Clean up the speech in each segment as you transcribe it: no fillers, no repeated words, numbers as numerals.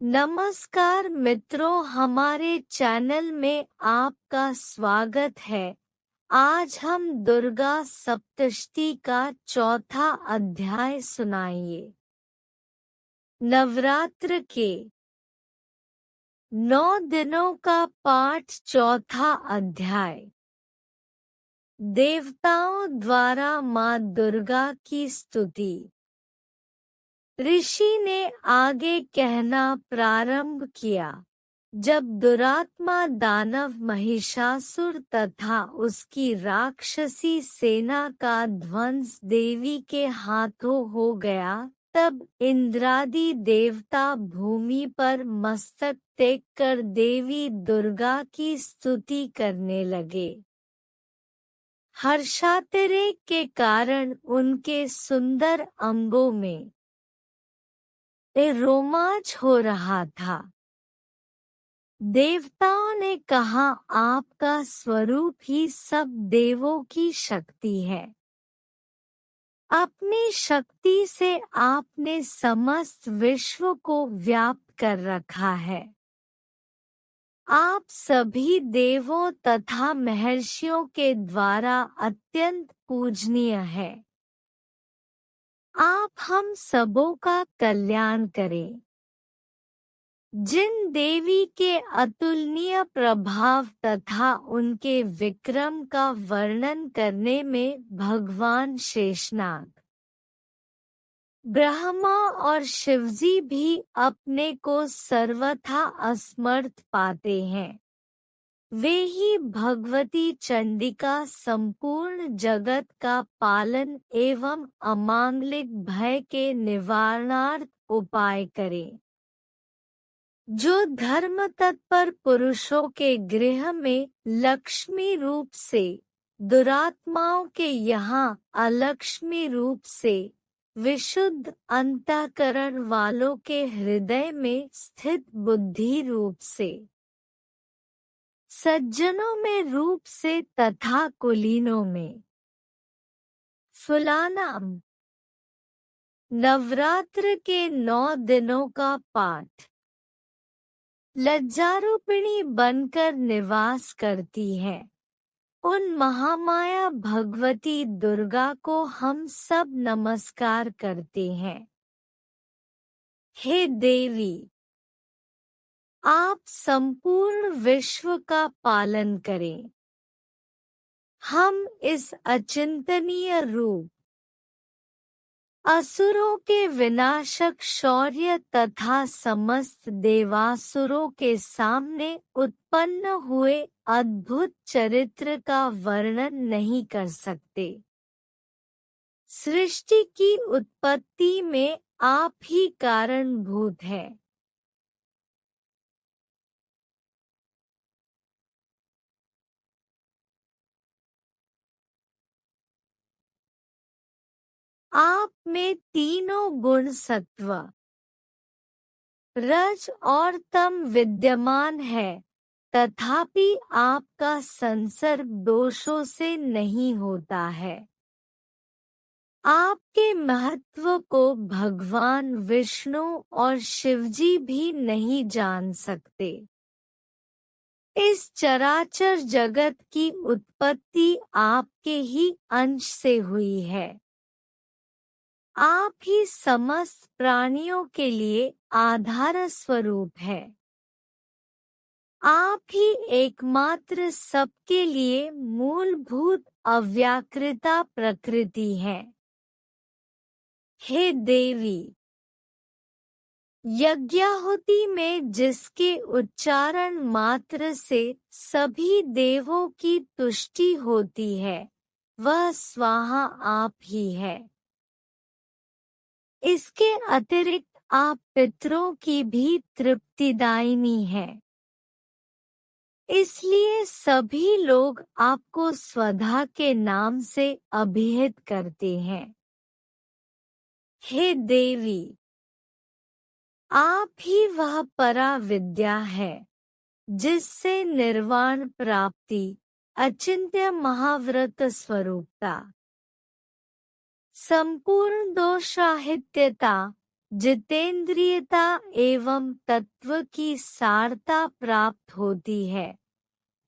नमस्कार मित्रों, हमारे चैनल में आपका स्वागत है। आज हम दुर्गा सप्तशती का चौथा अध्याय सुनाएंगे। नवरात्र के 9 दिनों का पाठ, चौथा अध्याय। देवताओं द्वारा माँ दुर्गा की स्तुति। ऋषि ने आगे कहना प्रारंभ किया। जब दुरात्मा दानव महिषासुर तथा उसकी राक्षसी सेना का ध्वंस देवी के हाथों हो गया, तब इंद्रादि देवता भूमि पर मस्तक टेक कर देवी दुर्गा की स्तुति करने लगे। हर्षातिरेक के कारण उनके सुंदर अंगों में रोमांच हो रहा था। देवताओं ने कहा, आपका स्वरूप ही सब देवों की शक्ति है। अपनी शक्ति से आपने समस्त विश्व को व्याप्त कर रखा है। आप सभी देवों तथा महर्षियों के द्वारा अत्यंत पूजनीय है। आप हम सबों का कल्याण करें। जिन देवी के अतुलनीय प्रभाव तथा उनके विक्रम का वर्णन करने में भगवान शेषनाग, ब्रह्मा और शिवजी भी अपने को सर्वथा असमर्थ पाते हैं, वे ही भगवती चंडिका संपूर्ण जगत का पालन एवं अमांगलिक भय के निवारणार्थ उपाय करें। जो धर्म तत्पर पुरुषों के गृह में लक्ष्मी रूप से, दुरात्माओं के यहाँ अलक्ष्मी रूप से, विशुद्ध अंतःकरण वालों के हृदय में स्थित बुद्धि रूप से, सज्जनों में रूप से तथा कुलीनों में फुलानाम। नवरात्र के 9 दिनों का पाठ। लज्जारूपिणी बनकर निवास करती है, उन महामाया भगवती दुर्गा को हम सब नमस्कार करते हैं। हे देवी, आप संपूर्ण विश्व का पालन करें। हम इस अचिंतनीय रूप असुरों के विनाशक शौर्य तथा समस्त देवासुरों के सामने उत्पन्न हुए अद्भुत चरित्र का वर्णन नहीं कर सकते। सृष्टि की उत्पत्ति में आप ही कारणभूत है। आप में तीनों गुण सत्व, रज और तम विद्यमान है, तथापि आपका संसर्ग दोषों से नहीं होता है। आपके महत्व को भगवान विष्णु और शिवजी भी नहीं जान सकते। इस चराचर जगत की उत्पत्ति आपके ही अंश से हुई है। आप ही समस्त प्राणियों के लिए आधार स्वरूप है। आप ही एकमात्र सबके लिए मूलभूत अव्याकृता प्रकृति है। हे देवी, यज्ञाहुति में जिसके उच्चारण मात्र से सभी देवों की तुष्टि होती है, वह स्वाहा आप ही है। इसके अतिरिक्त आप पितरों की भी तृप्तिदायिनी है। इसलिए सभी लोग आपको स्वधा के नाम से अभिहित करते हैं। हे देवी, आप ही वह परा विद्या है जिससे निर्वाण प्राप्ति, अचिंत्य महाव्रत स्वरूपता, संपूर्ण दोषराहित्यता, जितेंद्रियता एवं तत्व की सारता प्राप्त होती है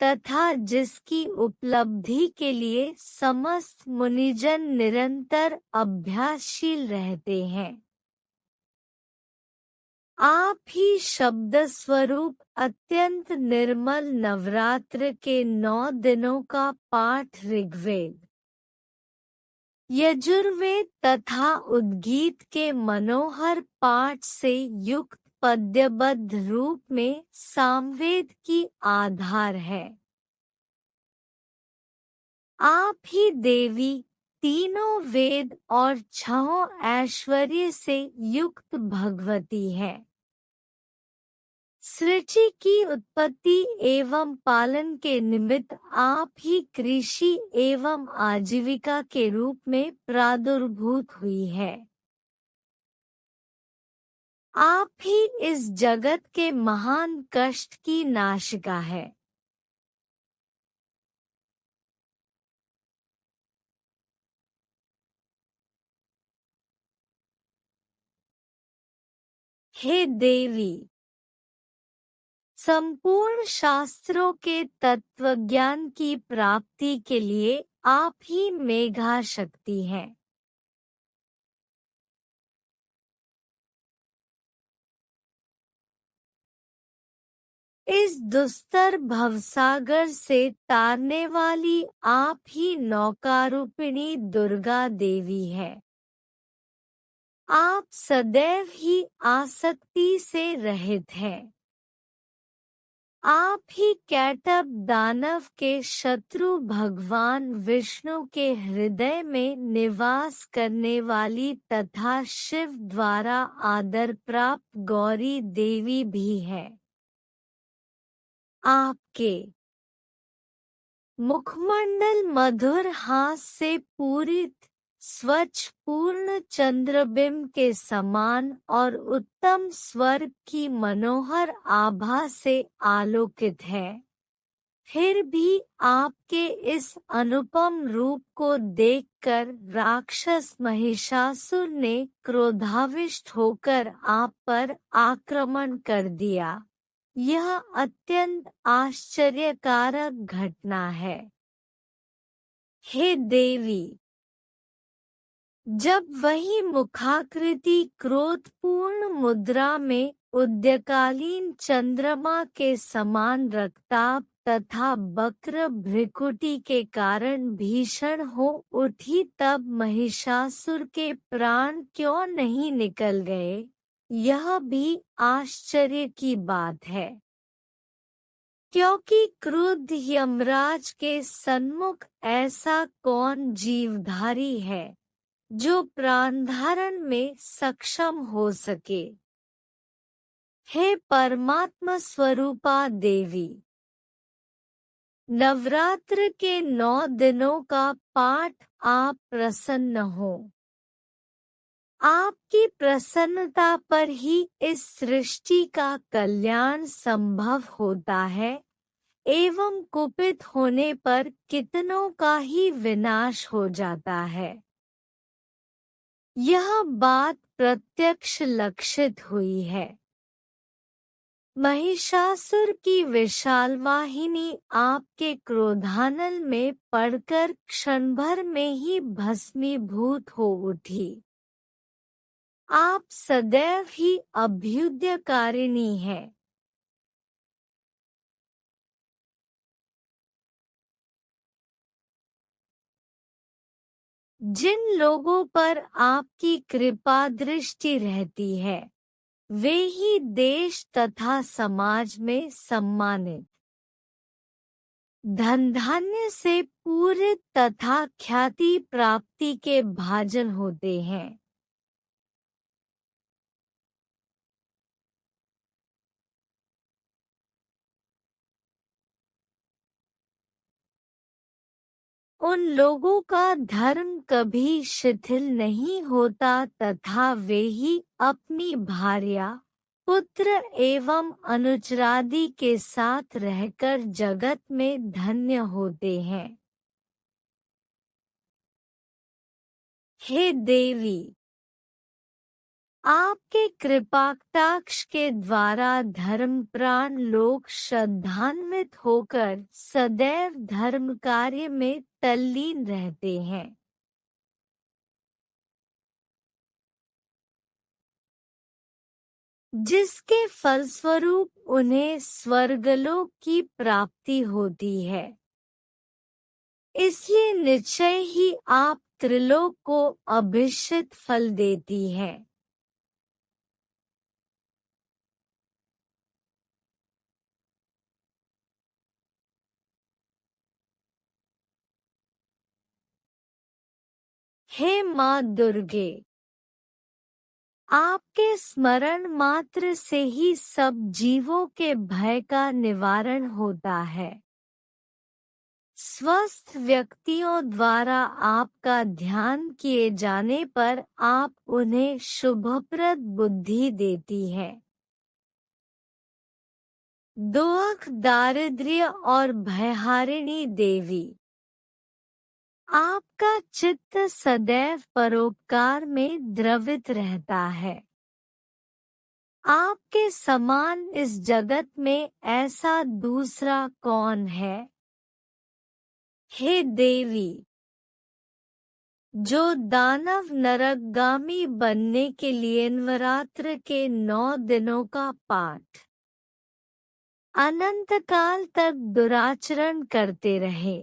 तथा जिसकी उपलब्धि के लिए समस्त मुनिजन निरंतर अभ्यासशील रहते हैं। आप ही शब्द स्वरूप अत्यंत निर्मल नवरात्र के 9 दिनों का पाठ ऋग्वेद, यजुर्वेद तथा उद्गीत के मनोहर पाठ से युक्त पद्यबद्ध रूप में सामवेद की आधार है। आप ही देवी तीनों वेद और छहों ऐश्वर्य से युक्त भगवती है। सृष्टि की उत्पत्ति एवं पालन के निमित्त आप ही कृषि एवं आजीविका के रूप में प्रादुर्भूत हुई है। आप ही इस जगत के महान कष्ट की नाशिका है। हे देवी, संपूर्ण शास्त्रों के तत्वज्ञान की प्राप्ति के लिए आप ही मेघा शक्ति हैं। इस दुस्तर भवसागर से तारने वाली आप ही नौकारूपिणी दुर्गा देवी है। आप सदैव ही आसक्ति से रहित हैं। आप ही कैटभ दानव के शत्रु भगवान विष्णु के हृदय में निवास करने वाली तथा शिव द्वारा आदर प्राप्त गौरी देवी भी है। आपके मुखमंडल मधुर हास से पूरित स्वच्छ पूर्ण चंद्रबिंब के समान और उत्तम स्वर्ग की मनोहर आभा से आलोकित है। फिर भी आपके इस अनुपम रूप को देखकर राक्षस महिषासुर ने क्रोधाविष्ट होकर आप पर आक्रमण कर दिया। यह अत्यंत आश्चर्यकारक घटना है। हे देवी, जब वही मुखाकृति क्रोधपूर्ण मुद्रा में उद्यकालीन चंद्रमा के समान रक्ताभ तथा वक्र भ्रिकुटी के कारण भीषण हो उठी, तब महिषासुर के प्राण क्यों नहीं निकल गए, यह भी आश्चर्य की बात है। क्योंकि क्रुद्ध यमराज के सन्मुख ऐसा कौन जीवधारी है जो प्राणधारण में सक्षम हो सके। हे परमात्मा स्वरूपा देवी, नवरात्र के 9 दिनों का पाठ आप प्रसन्न हो। आपकी प्रसन्नता पर ही इस सृष्टि का कल्याण संभव होता है एवं कुपित होने पर कितनों का ही विनाश हो जाता है। यह बात प्रत्यक्ष लक्षित हुई है। महिषासुर की विशाल वाहिनी आपके क्रोधानल में पड़कर क्षणभर में ही भस्मीभूत हो उठी। आप सदैव ही अभ्युदयकारिणी हैं। जिन लोगों पर आपकी कृपा दृष्टि रहती है, वे ही देश तथा समाज में सम्मानित, धन धान्य से पूरित तथा ख्याति प्राप्ति के भाजन होते हैं। उन लोगों का धर्म कभी शिथिल नहीं होता तथा वे ही अपनी भार्या, पुत्र एवं अनुचरादि के साथ रहकर जगत में धन्य होते हैं। हे देवी, आपके कृपाकटाक्ष के द्वारा धर्मप्राण लोग श्रद्धान्वित होकर सदैव धर्म कार्य में तल्लीन रहते हैं, जिसके फलस्वरूप उन्हें स्वर्गलोक की प्राप्ति होती है। इसलिए निश्चय ही आप त्रिलोक को अभिष्ट फल देती है। हे माँ दुर्गे, आपके स्मरण मात्र से ही सब जीवों के भय का निवारण होता है। स्वस्थ व्यक्तियों द्वारा आपका ध्यान किए जाने पर आप उन्हें शुभप्रद बुद्धि देती है। दुख, दारिद्र्य और भयहारिणी देवी, आपका चित्त सदैव परोपकार में द्रवित रहता है। आपके समान इस जगत में ऐसा दूसरा कौन है? हे देवी, जो दानव नरकगामी बनने के लिए नवरात्र के 9 दिनों का पाठ अनंत काल तक दुराचरण करते रहे,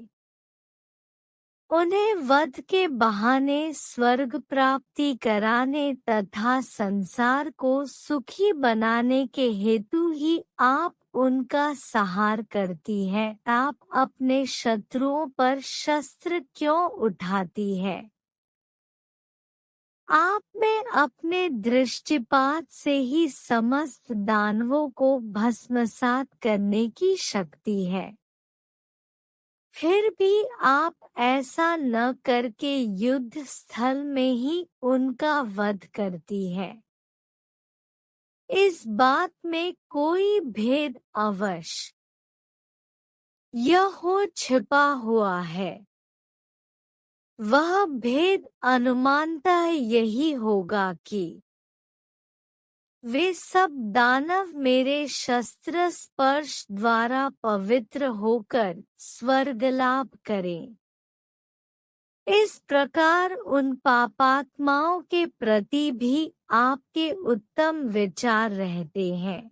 उन्हें वध के बहाने स्वर्ग प्राप्ति कराने तथा संसार को सुखी बनाने के हेतु ही आप उनका सहार करती है। आप अपने शत्रुओं पर शस्त्र क्यों उठाती है? आप में अपने दृष्टिपात से ही समस्त दानवों को भस्मसात करने की शक्ति है। फिर भी आप ऐसा न करके युद्ध स्थल में ही उनका वध करती है। इस बात में कोई भेद अवश्य यह हो छिपा हुआ है। वह भेद अनुमानतः यही होगा कि वे सब दानव मेरे शस्त्र स्पर्श द्वारा पवित्र होकर स्वर्ग लाभ करें। इस प्रकार उन पापात्माओं के प्रति भी आपके उत्तम विचार रहते हैं।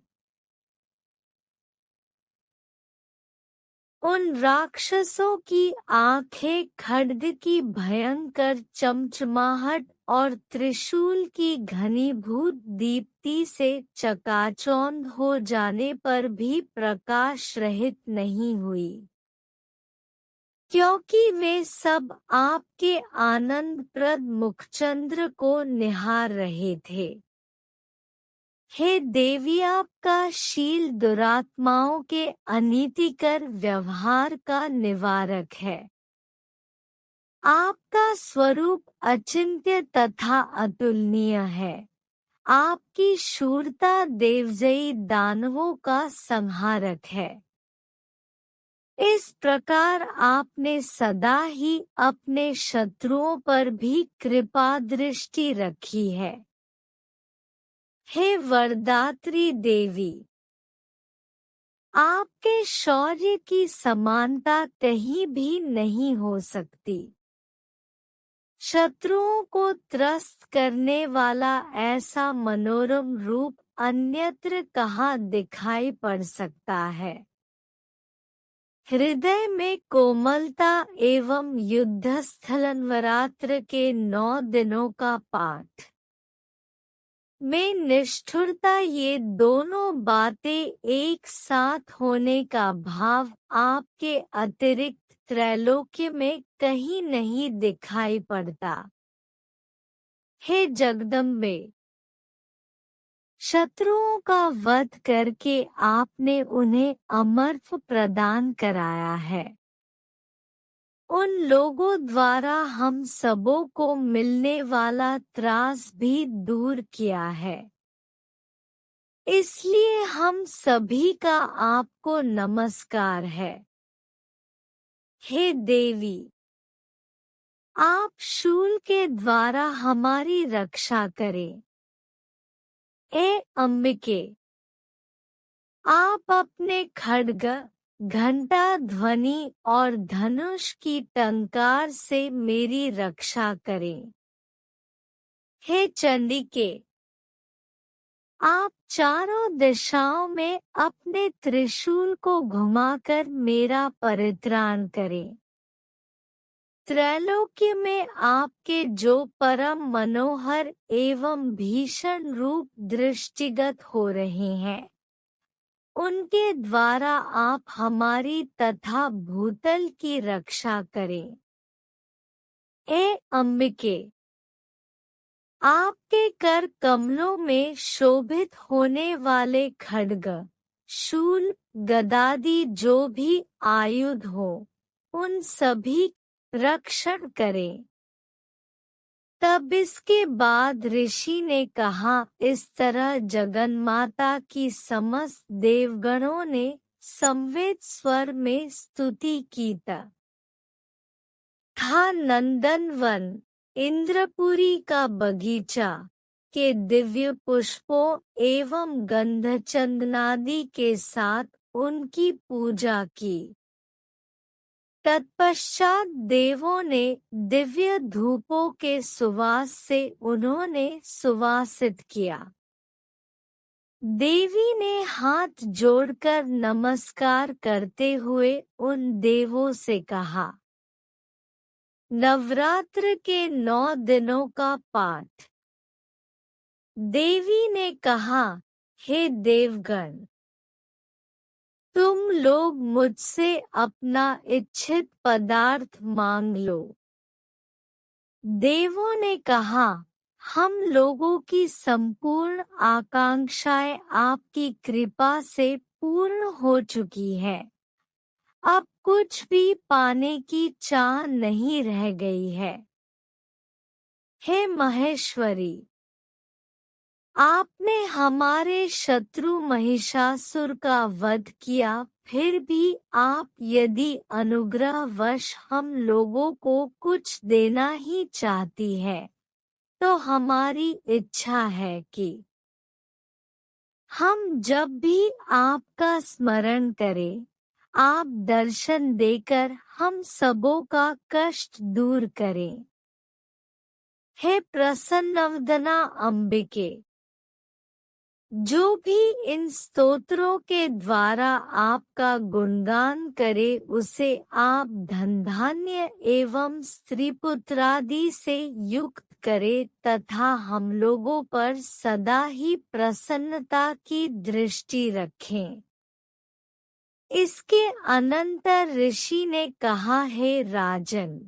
उन राक्षसों की आंखें खड्ग की भयंकर चमचमाहट और त्रिशूल की घनीभूत दीप्ति से चकाचौंध हो जाने पर भी प्रकाश रहित नहीं हुई, क्योंकि वे सब आपके आनंदप्रद मुखचंद्र को निहार रहे थे। हे देवी, आपका शील दुरात्माओं के अनीतिकर व्यवहार का निवारक है। आपका स्वरूप अचिंत्य तथा अतुलनीय है। आपकी शूरता देवजयी दानवों का संहारक है। इस प्रकार आपने सदा ही अपने शत्रुओं पर भी कृपा दृष्टि रखी है। हे वरदात्री देवी, आपके शौर्य की समानता कहीं भी नहीं हो सकती। शत्रुओं को त्रस्त करने वाला ऐसा मनोरम रूप अन्यत्र कहाँ दिखाई पड़ सकता है। हृदय में कोमलता एवं युद्धस्थल नवरात्र के 9 दिनों का पाठ में निष्ठुरता, ये दोनों बातें एक साथ होने का भाव आपके अतिरिक्त त्रैलोक्य में कहीं नहीं दिखाई पड़ता। हे जगदम्बे, शत्रुओं का वध करके आपने उन्हें अमरत्व प्रदान कराया है। उन लोगों द्वारा हम सबों को मिलने वाला त्रास भी दूर किया है। इसलिए हम सभी का आपको नमस्कार है। हे देवी, आप शूल के द्वारा हमारी रक्षा करें। हे अम्बिके, आप अपने खड्ग, घंटा ध्वनि और धनुष की टंकार से मेरी रक्षा करें। हे चंडिके, आप चारों दिशाओं में अपने त्रिशूल को घुमाकर मेरा परित्राण करें। त्रैलोक्य में आपके जो परम मनोहर एवं भीषण रूप दृष्टिगत हो रहे हैं, उनके द्वारा आप हमारी तथा भूतल की रक्षा करें। हे अम्बिके, आपके कर कमलों में शोभित होने वाले खड्ग, शूल, गदादि जो भी आयुध हो, उन सभी रक्षण करें। तब इसके बाद ऋषि ने कहा, इस तरह जगन्माता की समस्त देवगणों ने संवेद स्वर में स्तुति की। था नंदनवन, इंद्रपुरी का बगीचा के दिव्य पुष्पों एवं गंधचंदनादि के साथ उनकी पूजा की। तत्पश्चात देवों ने दिव्य धूपों के सुवास से उन्होंने सुवासित किया। देवी ने हाथ जोड़कर नमस्कार करते हुए उन देवों से कहा, नवरात्र के 9 दिनों का पाठ। देवी ने कहा, हे देवगण, तुम लोग मुझसे अपना इच्छित पदार्थ मांग लो। देवों ने कहा, हम लोगों की संपूर्ण आकांक्षाएं आपकी कृपा से पूर्ण हो चुकी है। अब कुछ भी पाने की चाह नहीं रह गई है। हे महेश्वरी, आपने हमारे शत्रु महिषासुर का वध किया, फिर भी आप यदि अनुग्रहवश हम लोगों को कुछ देना ही चाहती है, तो हमारी इच्छा है कि हम जब भी आपका स्मरण करें, आप दर्शन देकर हम सबों का कष्ट दूर करें। हे प्रसन्नवदना अम्बिके, जो भी इन स्तोत्रों के द्वारा आपका गुणगान करे, उसे आप धन धान्य एवं स्त्री पुत्रादि से युक्त करे तथा हम लोगों पर सदा ही प्रसन्नता की दृष्टि रखें। इसके अनंतर ऋषि ने कहा, हे राजन,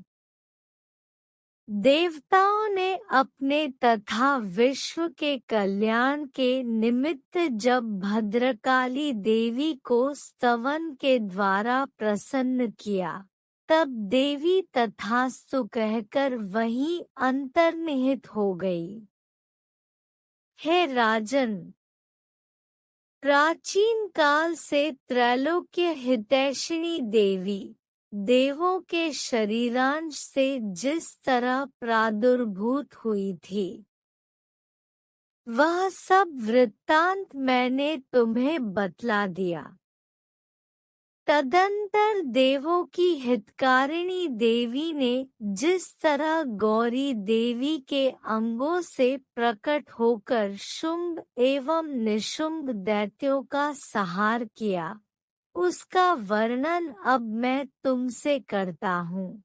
देवताओं ने अपने तथा विश्व के कल्याण के निमित्त जब भद्रकाली देवी को स्तवन के द्वारा प्रसन्न किया, तब देवी तथास्तु कहकर वहीं अंतर्निहित हो गई। हे राजन, प्राचीन काल से त्रैलोक्य हितैषिणी देवी देवों के शरीरांश से जिस तरह प्रादुर्भूत हुई थी, वह सब वृत्तांत मैंने तुम्हें बतला दिया। तदंतर देवों की हितकारिणी देवी ने जिस तरह गौरी देवी के अंगों से प्रकट होकर शुंभ एवं निशुंभ दैत्यों का संहार किया, उसका वर्णन अब मैं तुमसे करता हूँ।